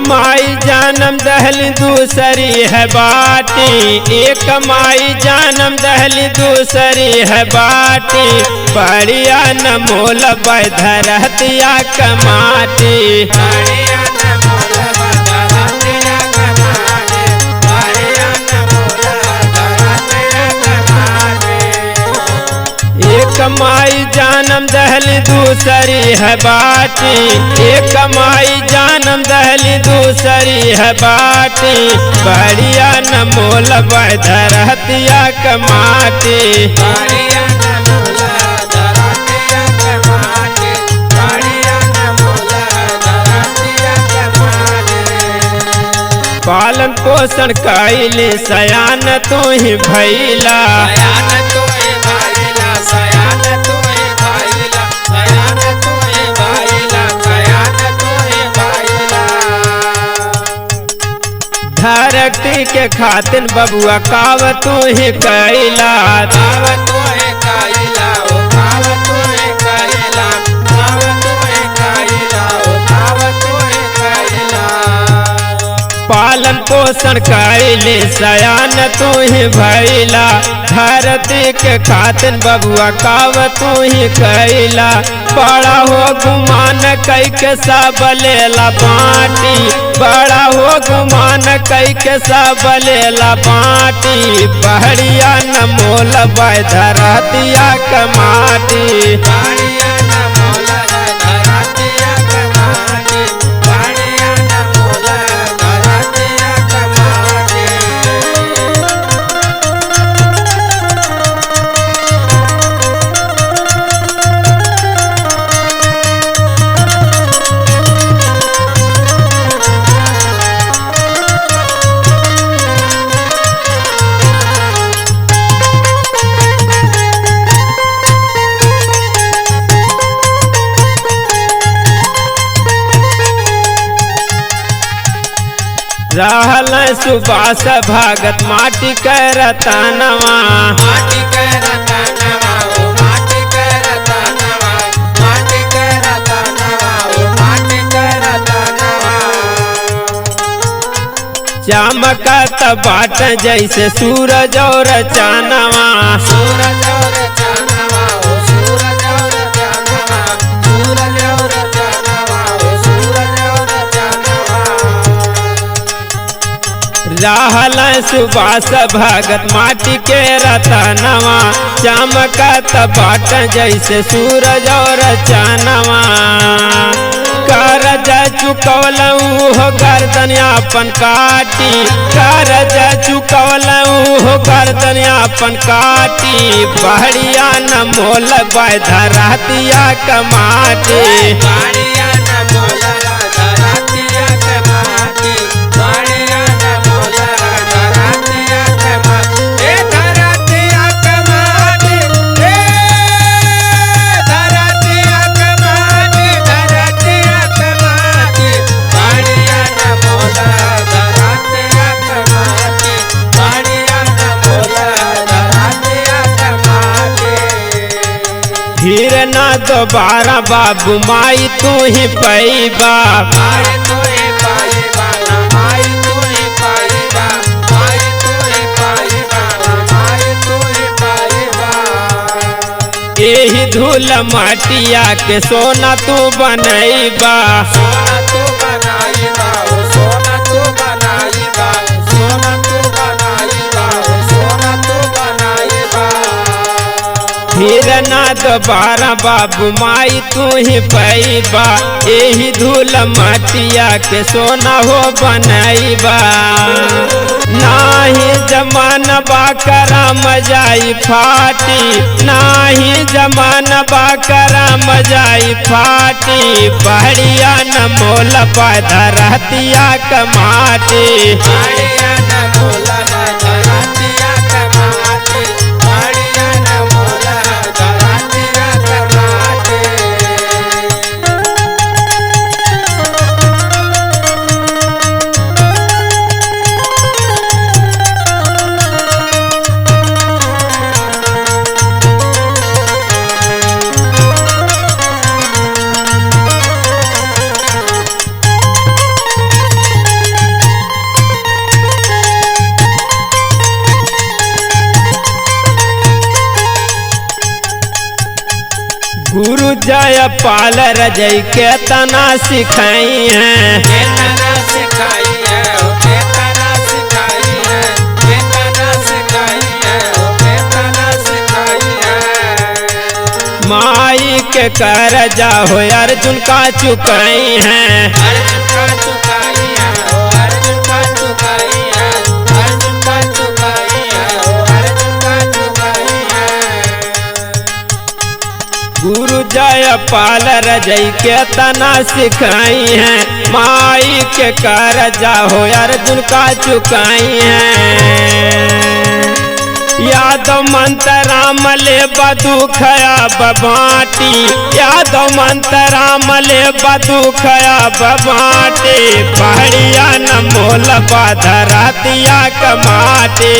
माई जन्म दहली दूसरी है बाटी, एक माई जन्म दहली दूसरी है बाटी। बढ़िया न मोल धरतिया कमाटी, एक माई जन्म दहली दूसरी है बाटी, एक माई जन्म दहली दूसरी है बाटी। बढ़िया न मोल धरतिया कमाटी, पालन पोषण कैली सयान तू ही भैला। धरती के खातिन बबुआ काव तू ही कैला, पालन पोषण कैले सयान तू ही भैला। धरती के खातिन बबुआ काव तू ही कैला। बड़ा हो गुमान कई के सब लेला बाटी, बड़ा हो गुमान कई के सब लेला बाटी। बढ़िया न मोल धरतिया कमाटी, रहल सुबास भगत माटी कर तनवा। चमकत बाट जैसे सूरज और चानवा, रहल सुबास भगत माटी के रतनवा। चमकत बाट जैसे सूरज और चानवा। करज चुकवलऊ हो गर्दन अपन काटी, करज चुकवलऊ हो गर्दन अपन काटी। बढ़िया न मोल धरतिया कमाटी, फिर ना दोबारा बाबू माई तू ही पैबा। यही धूल माटिया के सोना तू बनैबा, फिर ना दोबारा बाबू माई तू ही पैबा। यही धूल माटिया के सोना हो बनैबा। नाही जमाना बाकरा मजाई फाटी, नाही जमाना बाकरा मजाई फाटी। बढ़िया न मोल धरतिया कमाटी, जय पाल रजई के तना सिखाई है, केतना सिखाई है, ओ केतना सिखाई है, केतना सिखाई है, ओ केतना सिखाई है। माई के करजा हो अर्जुन का चुकाई है, अर्जुन का चुकाई है, ओ अर्जुन का चुकाई है, अर्जुन का चुकाई है, ओ अर्जुन का चुकाई है। गुरु जय पाल रजई के तना सिखाई है, माई के करजा हो अर्जुन का चुकाई है। यादव मंत्र राम ले बदुखया बबाटी, यादव मंत्र राम ले बदुखया बबाटी, पहाड़िया न मोल बाधरातिया कमाटी।